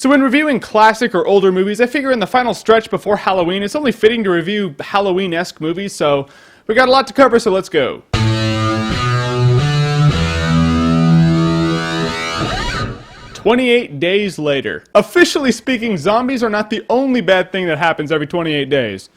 So when reviewing classic or older movies, I figure in the final stretch before Halloween, it's only fitting to review Halloween-esque movies, so we got a lot to cover, so let's go. "28 Days Later." Officially speaking, zombies are not the only bad thing that happens every 28 days.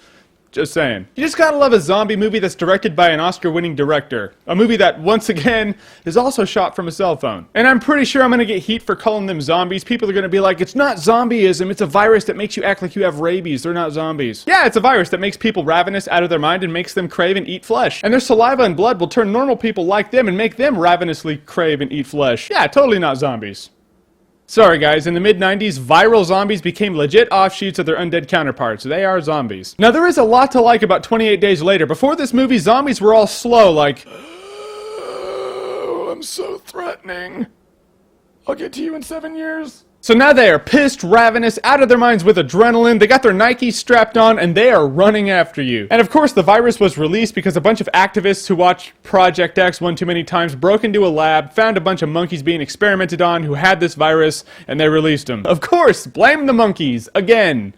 Just saying. You just gotta love a zombie movie that's directed by an Oscar-winning director. A movie that, once again, is also shot from a cell phone. And I'm pretty sure I'm gonna get heat for calling them zombies. People are gonna be like, it's not zombieism, it's a virus that makes you act like you have rabies. They're not zombies. Yeah, it's a virus that makes people ravenous out of their mind and makes them crave and eat flesh. And their saliva and blood will turn normal people like them and make them ravenously crave and eat flesh. Yeah, totally not zombies. Sorry guys, in the mid-90s, viral zombies became legit offshoots of their undead counterparts. They are zombies. Now there is a lot to like about 28 Days Later. Before this movie, zombies were all slow, like, "Oh, I'm so threatening. I'll get to you in 7 years." So now they are pissed, ravenous, out of their minds with adrenaline, they got their Nikes strapped on, and they are running after you. And of course the virus was released because a bunch of activists who watched Project X one too many times broke into a lab, found a bunch of monkeys being experimented on who had this virus, and they released them. Of course, blame the monkeys, again.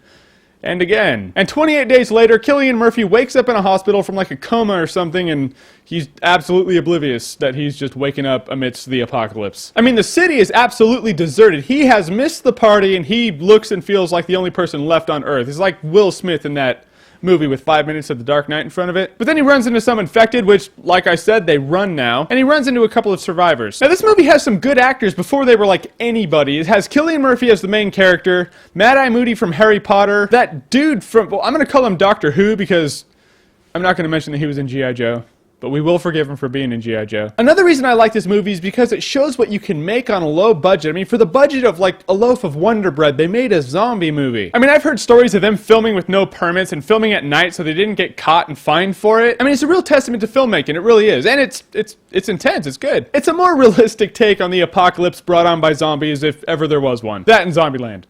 And again. And 28 days later, Cillian Murphy wakes up in a hospital from like a coma or something, and he's absolutely oblivious that he's just waking up amidst the apocalypse. I mean, the city is absolutely deserted. He has missed the party, and he looks and feels like the only person left on Earth. He's like Will Smith in that movie with 5 minutes of The Dark Knight in front of it. But then he runs into some infected, which, like I said, they run now. And he runs into a couple of survivors. Now, this movie has some good actors before they were like anybody. It has Cillian Murphy as the main character, Mad-Eye Moody from Harry Potter, that dude from, well, I'm going to call him Doctor Who because I'm not going to mention that he was in G.I. Joe. But we will forgive him for being in G.I. Joe. Another reason I like this movie is because it shows what you can make on a low budget. I mean, for the budget of like a loaf of Wonder Bread, they made a zombie movie. I mean, I've heard stories of them filming with no permits and filming at night so they didn't get caught and fined for it. I mean, it's a real testament to filmmaking. It really is. And it's intense. It's good. It's a more realistic take on the apocalypse brought on by zombies if ever there was one. That in Zombieland.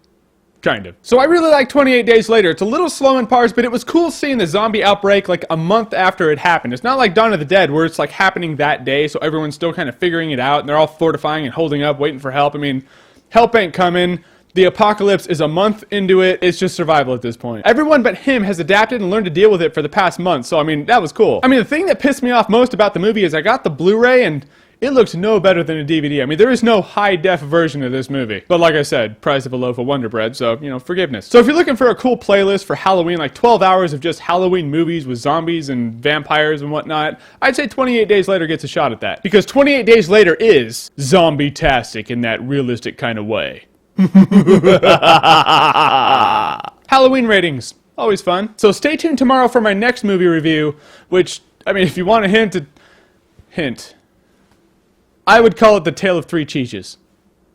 Kind of. So I really like 28 Days Later. It's a little slow in parts, but it was cool seeing the zombie outbreak like a month after it happened. It's not like Dawn of the Dead where it's like happening that day, so everyone's still kind of figuring it out, and they're all fortifying and holding up, waiting for help. I mean, help ain't coming. The apocalypse is a month into it. It's just survival at this point. Everyone but him has adapted and learned to deal with it for the past month, so I mean, that was cool. I mean, the thing that pissed me off most about the movie is I got the Blu-ray and it looks no better than a DVD. I mean, there is no high-def version of this movie. But like I said, price of a loaf of Wonder Bread, so, you know, forgiveness. So if you're looking for a cool playlist for Halloween, like 12 hours of just Halloween movies with zombies and vampires and whatnot, I'd say 28 Days Later gets a shot at that. Because 28 Days Later is zombie-tastic in that realistic kind of way. Halloween ratings. Always fun. So stay tuned tomorrow for my next movie review, which, I mean, if you want a hint. I would call it The Tale of Three Cheeses.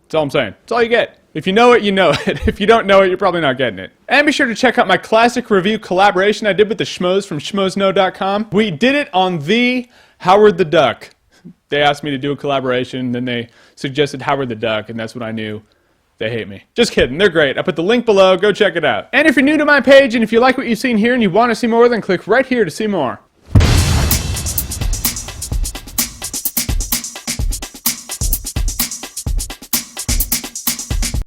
That's all I'm saying. That's all you get. If you know it, you know it. If you don't know it, you're probably not getting it. And be sure to check out my classic review collaboration I did with the Schmoes from schmoesknow.com. We did it on the Howard the Duck. They asked me to do a collaboration, then they suggested Howard the Duck, and that's when I knew they hate me. Just kidding. They're great. I put the link below. Go check it out. And if you're new to my page and if you like what you've seen here and you want to see more, then click right here to see more.